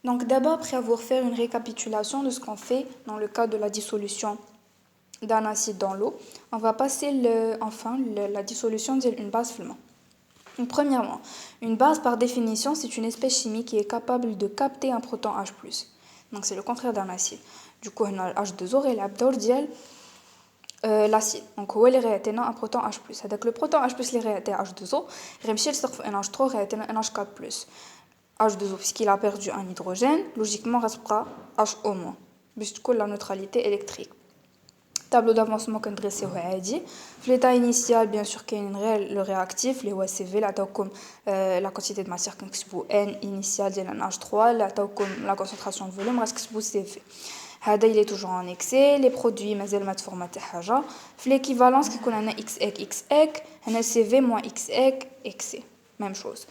Donc d'abord, après avoir fait une récapitulation de ce qu'on fait dans le cas de la dissolution d'un acide dans l'eau, on va passer la dissolution d'une base filmant. Donc, premièrement, une base par définition, c'est une espèce chimique qui est capable de capter un proton H+. Donc c'est le contraire d'un acide. Du coup, on a H2O et l'abdor ديال l'acide. Donc هو اللي غيعطينا un proton H+. هذاك le proton H+ اللي غيعطي H2O غيمشي يلصق في NH3 غيعطينا NH4+. H2O puisqu'il a perdu un hydrogène, logiquement restera HO- باش تكون la neutralité électrique. Tableau d'avancement qu'on dressé عادي. في l'état initial, bien sûr, كاين غير le réactif اللي هو CV اللي عطاوكم la quantité de matière كنكتبوا N initial ديال NH3 اللي عطاوكم la concentration de volume غتكتبوا CV. هذا il est toujours en excès, les produits مازال ما تفورما حتى حاجه. في l'équivalence كيكون عندنا XEC هنا CV moins XEC excès. Même chose.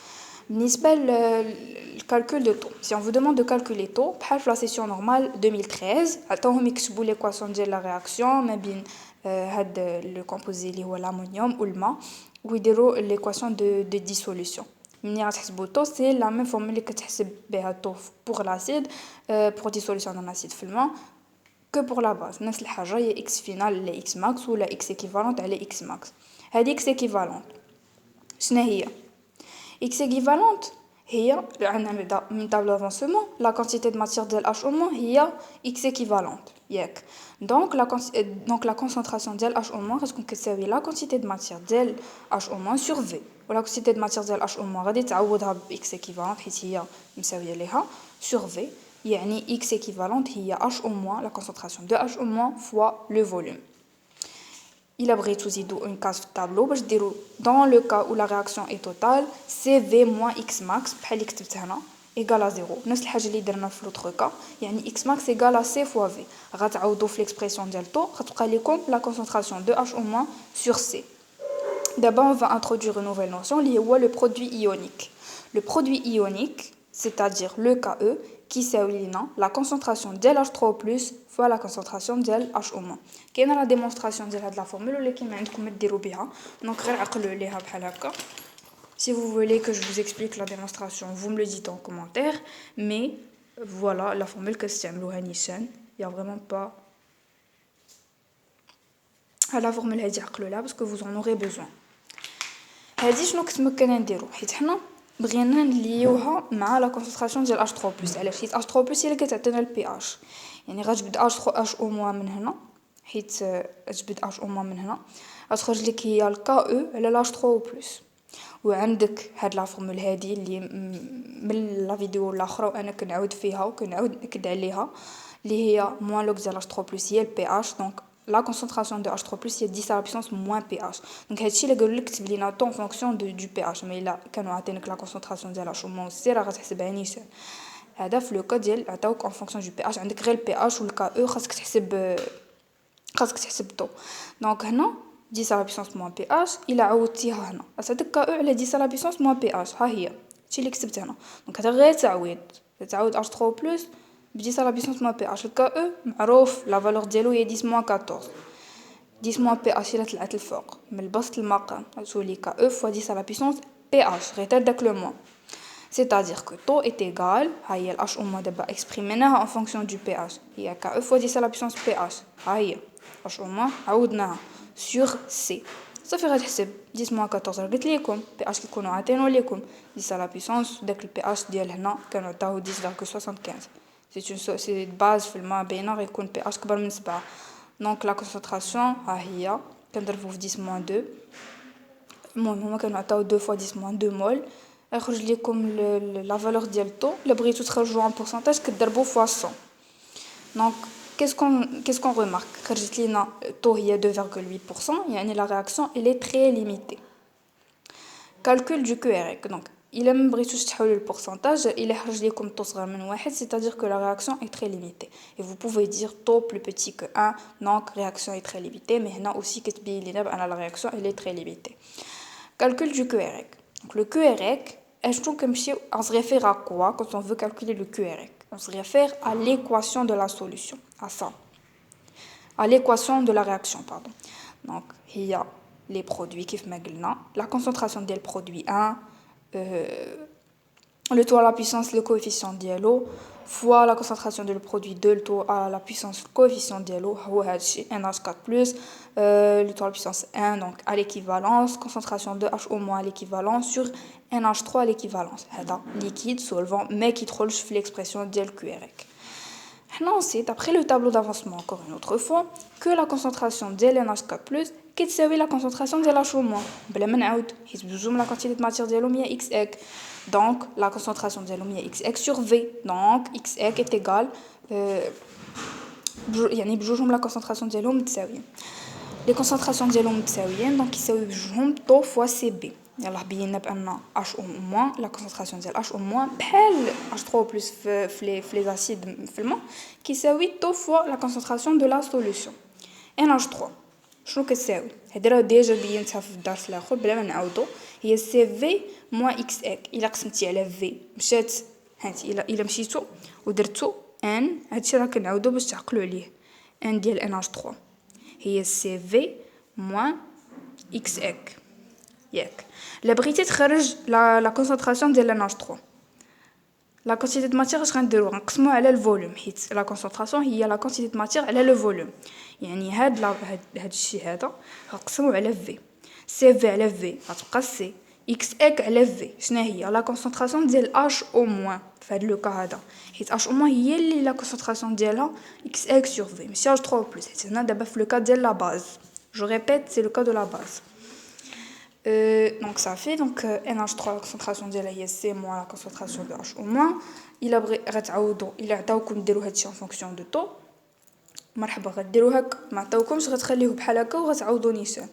Le calcul de taux. Si on vous demande de calculer taux, par la session normale 2013, attends, يكتبوا l'équation de la réaction, mais bien le composé اللي هو l'ammonium ou le ma, ou يديروا l'équation de dissolution. ملي غتحسبوا taux, c'est la même formule اللي كتحسب بها taux pour l'acide, pour dissolution d'un acide في الماء, que pour la base. نفس الحاجه هي x final على x max ولا x équivalente على x max. هذه x équivalente شنو هي؟ X équivalente هي عندنا من table d'avancement la quantité de matière ديال H au moins هي X équivalente ياك donc la concentration ديال H au moins غتكون كتساوي la quantité de matière ديال H au moins sur V و la quantité de matière ديال H au moins غادي تعوضها ب X équivalente حيت هي مساويه ليها sur V يعني X équivalente هي H au moins la concentration de H au moins fois le volume. Il a pris une case de tableau. Dans le cas où la réaction est totale, CV moins X max égale à 0. Nous avons fait l'autre cas. X max égale à C fois V. Vous l'expression de taux. La concentration de H au moins sur C. D'abord, on va introduire une nouvelle notion, le produit ionique. Le produit ionique, c'est-à-dire le KE, qui c'est la concentration de LH3+ fois la concentration de LH au moins. Quelle est la démonstration de la formule qui donc si vous voulez que je vous explique la démonstration, vous me le dites en commentaire, mais voilà la formule que c'est il n'y a vraiment pas la formule là parce que vous en aurez besoin. هذه شنو كتمكن نديرو حيت حنا بغينا نليوها مع لا كونسنطراسيون ديال H3+ علاش حيت H3+ هي اللي كتعطينا البي اش يعني غتجبد H او موان من هنا حيت تجبد H او موان من هنا غتخرج لك هي الكا او على H3+ وعندك هاد لا فورمول هذه اللي من لا فيديو الاخرى وانا كنعاود فيها وكنعاود ناكد عليها اللي هي موان لوغ ديال H3+ هي البي اش دونك la concentration de H3+ est 10 à la puissance moins pH. Donc, c'est ce que tu dis en fonction du pH. Mais là, quand on atteint la concentration de H au moins, c'est la réaction. C'est le cas ديال عطاوك en fonction du pH. عندك غير البي ou le KE خاصك تحسب تو. Donc هنا 10 à la puissance moins pH, il a عوضتيها هنا. هذاك KE على 10 à la puissance moins pH. ها هي. هادشي اللي كتبت هنا. Donc هذا غير تعويض H3+ ب 10 à la puissance moins pH. Le KE معروف la valeur ديالو هي 10 moins 14. 10 moins pH إلا طلعت الفوق من البسط المقام غتولي KE fois 10 à la puissance pH غير داك لو موان. C'est-à-dire que taux est égal ها هي H au moins دابا expriméناها en fonction du pH هي KE fois 10 à la puissance pH ها هي H au moins عوضناها sur C صافي غتحسب 10 moins 14 قلت لكم pH كيكونوا عاطينو لكم 10 à la puissance داك البي ديال هنا كانوا عطاوه 10.75 c'est une base في الماء باينه غيكون pH كبر من 7 donc la concentration ها هي كنضربو في 10 moins 2 المهم هما كانوا عطاو 2 fois 10 moins 2 مول يخرج لكم la valeur ديال taux الا بغيتو تخرجوا en pourcentage كتضربوا fois 100 donc qu'est-ce qu'on remarque خرجت لينا taux هي 2,8% يعني la réaction elle est très limitée. Calcul du QREC donc إلا ما بغيتوش تحولوا البورسنتاج إلا خرج لكم taux صغير من 1 c'est-à-dire que la réaction est très limitée et vous pouvez dire taux plus petit que 1 donc réaction est très limitée mais هنا aussi كتبين لينا بأن la réaction elle est très limitée. Calcul du QREC donc le QREC on se réfère à quoi quand on veut calculer le QREC? On se réfère à l'équation de la solution, à ça. À l'équation de la réaction, pardon. Donc, il y a les produits qui font la concentration des produits 1, le taux à la puissance le coefficient dialo fois la concentration du produit de le taux à la puissance coefficient dialo هو هذا الشيء NH4+ le taux à la puissance 1 donc à l'équivalence concentration de HO- à l'équivalence sur NH3 à l'équivalence هذا liquide solvant mais qui تخرج في l'expression ديال QREC. On sait, après le tableau d'avancement encore une autre fois, que la concentration de NH4+, qui est la concentration de l'HO-. بلا ما نعاود حيت بجوج la quantité de matière ديالهم هي XEC. Donc la concentration ديالهم هي XEC sur V. Donc XEC est égal يعني بجوجهم la concentration ديالهم متساويين. Les concentrations ديالهم متساويين donc يساوي بجوجهم τ fois CB. يلا بينا بان HO- la concentration ديال HO- بحال H3+ في les acides في الماء كيساوي τ fois la concentration de la solution NH3 شنو كتساوي هادي راه ديجا بينتها في الدرس الاخر بلا ما نعاودو هي CV moins XEC الا قسمتي على V مشات هانتي الا مشيتو ودرتو N هادشي راه كنعاودو باش تعقلوا عليه N ديال NH3 هي CV moins XEC ياك لا بغيتي تخرج لا كونسونطراسيون ديال NH3 لا كونتيتي د ماتيغ اش غنديرو غنقسمو على الفوليوم حيت لا كونسونطراسيون هي لا كونتيتي د ماتيغ على لو فوليوم يعني هاد الشيء هذا غنقسمو على في سي في على في غتبقى سي اكس اك على في شنو هي لا كونسونطراسيون ديال اش او موان في هاد لو كا هذا حيت اش او موان هي اللي لا كونسونطراسيون ديالها اكس اك سور في ماشي اش 3 بلس حيت هنا دابا في لو كا ديال لا باز جو ريبيت سي لو كا دو لا باز donc ça fait donc NH3 la concentration ديالها هي C moins la concentration de HO- الا غتعاودوا الا عطاوكم ديروا هادشي en fonction de taux مرحبا غديروا هكا ما عطاوكمش غتخليوه بحال هكا وغتعاودوا نيشان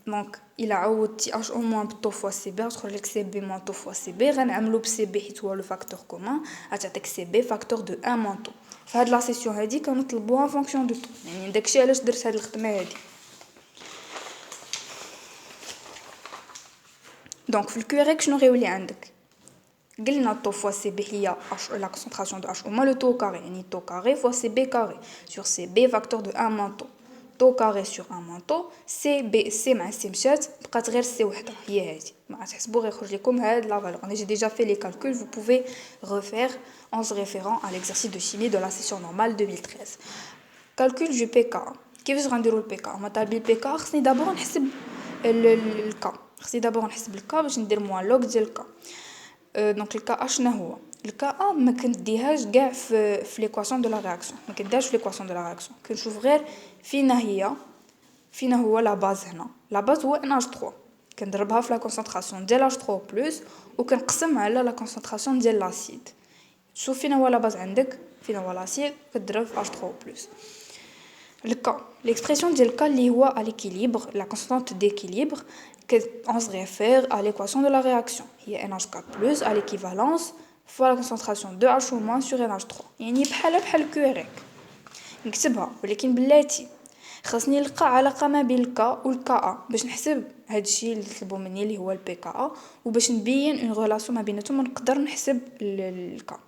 دونك الا عوضتي HO- بطو فوا سي بي غتخرج لك سي بي موان طو فوا سي بي غنعملوا بسي بي حيت هو لو فاكتور كومون غتعطيك سي بي فاكتور دو 1 موان طو فهاد لا سيسيون هادي كنطلبوها en fonction de taux يعني داكشي علاش درت هاد الخدمه هادي دونك في الكوريك شنو غيولي عندك قلنا طو فوا سي بي هي لا كونسونطراسيون دو اش او لو طو كاري يعني طو كاري فوا سي بي كاري سور سي بي فاكتور دو 1 موان طو كاري سور 1 موان طو سي بي سي مع سي مشات بقات غير سي وحده هي هادي ما تحسبوا غير يخرج لكم هاد لا فالور انا جي ديجا في لي كالكول vous pouvez refaire en se référant à l'exercice de chimie de la session normale 2013 calcul du PK كيفاش غنديروا البي كا ما طالبين البي كا خصني دابور نحسب الكا خصني دابور نحسب الكا باش ندير موان لوغ ديال الكا دونك الكا شنو هو الكا ما كنديهاش كاع في ليكواسيون دو لا رياكسيون ما كنديهاش في ليكواسيون دو لا رياكسيون كنشوف غير فينا هو لا باز هنا لا باز هو NH3 كنضربها في لا كونسونطراسيون ديال H3+ وكنقسم على لا كونسونطراسيون ديال لاسيد شوف فينا هو لا باز عندك فينا هو لاسيد كتضرب في H3+ le cas l'expression ديال le cas اللي هو à l'équilibre la constante d'équilibre on se réfère à l'équation de la réaction هي NH4+ à l'équivalence fois la concentration de HO- sur NH3 يعني بحال كوريك نكتبها ولكن بلاتي خاصني نلقى علاقه ما بين الكا والكا باش نحسب هادشي اللي طلبوا مني اللي هو البي كا وباش نبين اون ريلاسيون ما بيناتهم نقدر نحسب الكا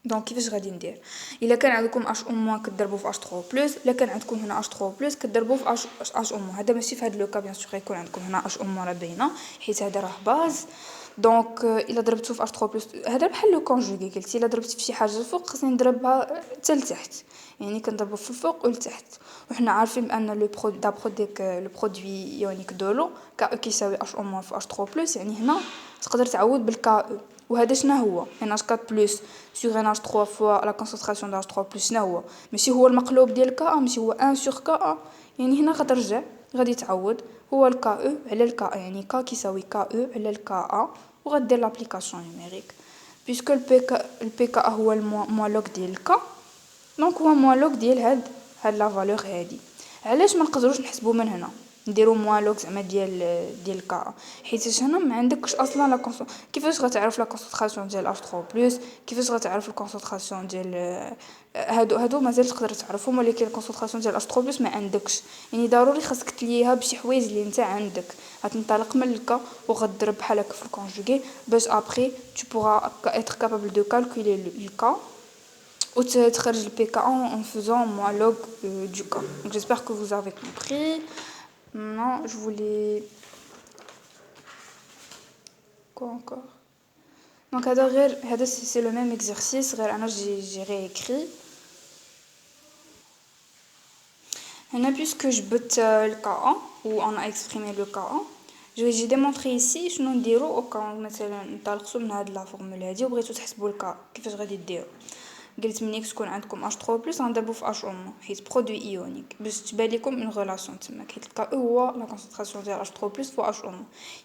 دونك كيفاش غادي ندير الا كان عندكم HO- كضربوا في H3+ الا كان عندكم هنا H3+ كضربوا في HO- هذا ماشي في هذا لو كا بيان سور يكون عندكم هنا HO- راه باينه حيت هذا راه باز دونك الا ضربتو في H3+ هذا بحال لو كونجوغي قلتي الا ضربتي في شي حاجه الفوق خصني نضربها حتى لتحت يعني كنضربو في الفوق ولتحت وحنا عارفين بان لو برودوي يونيك دو لو كا كيساوي HO- في H3+ يعني هنا تقدر تعوض بالكا وهذا شنو هو NH4+ sur NH3 fois la concentration de H3+ شنو هو ماشي هو المقلوب ديال كا ماشي هو 1 sur كا يعني هنا غترجع غادي تعوض هو الكا او على الكا يعني كا كيساوي كا او على الكا وغدير لابليكاسيون نيميريك بيسكو البي كا هو الموالوغ ديال الكا دونك هو موالوغ ديال هاد لا فالور هادي علاش ما نقدروش نحسبوا من هنا نديرو موالوغ زعما ديال كا حيت هنا ما عندكش اصلا لا كيفاش غتعرف لا كونسونطراسيون ديال H3+ كيفاش غتعرف الكونسونطراسيون ديال هادو مازال تقدر تعرفهم ولكن الكونسونطراسيون ديال H3+ ما عندكش يعني ضروري خاصك تليها بشي حوايج اللي نتا عندك غتنطلق من الكا وغتضرب بحال هكا في الكونجوغي باش ابري tu pourras être capable de calculer le cas ou تخرج le PK en faisant moi log du cas. Donc j'espère que vous avez compris. Maintenant, je voulais quoi encore Donc c'est le même exercice, j'ai réécrit. Puisque je botte le cas 1, où on a exprimé le cas 1, j'ai démontré ici شنو نديرو au cas مثلا نطلقوا من هاد لا فورمول هادي وبغيتو تحسبوا الكا كيفاش غادي ديروا. قلت ملي تكون عندكم H3+ غنضربوا في H- حيت برودوي ايونيك باش تبان لكم اون ريلاسيون تما حيت الكا هو لا كونسنطراسيون ديال H3+ فوا H-.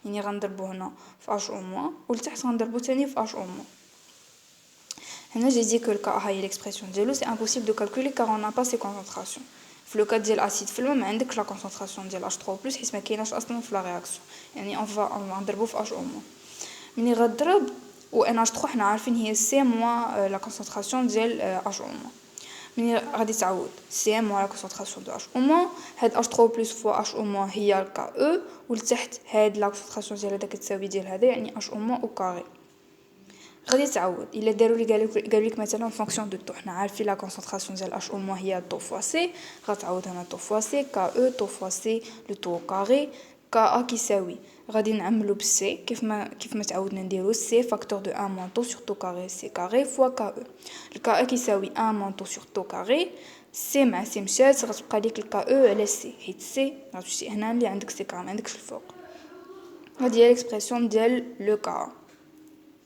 يعني غنضربوا هنا في H- ولتحت غنضربوا ثاني في H-. هنا j'ai dit que le cas هي l'expression ديالو c'est impossible de calculer car on n'a pas ces concentrations. في لو كاد ديال الاسيد في الماء ما عندكش لا كونسنطراسيون ديال H3+ حيت ما كايناش اصلا في لا رياكسيون يعني اون غنضربو في H-. ملي غضرب و NH3 حنا عارفين هي سي موا لا كونسنطراسيون ديال H-. ملي غادي تعوض سي موا لا كونسنطراسيون دو H-، هاد H3+ فوا H- هي الكا او ولتحت هاد لا كونسنطراسيون ديال هذا كتساوي ديال هذا يعني H- او كاري. غادي تعوض الا داروا لي قالوا لك مثلا فونكسيون دو طو حنا عارفين لا كونسنطراسيون ديال H- هي طو فوا سي غتعوض هنا طو فوا سي كا او طو فوا سي لو طو كاري كا ا كيساوي غادي نعملو بالسي كيف ما تعودنا نديرو سي فاكتور دو 1 موان طو سور طو كاري سي كاري فوا كا او. الكا ا كيساوي 1 موان طو سور طو كاري سي مع سي مشات غتبقى ليك الكا او على سي حيت سي غتمشي هنا اللي عندك سي كاري ما عندكش الفوق. هذه هي الاكسبرسيون ديال لو كا.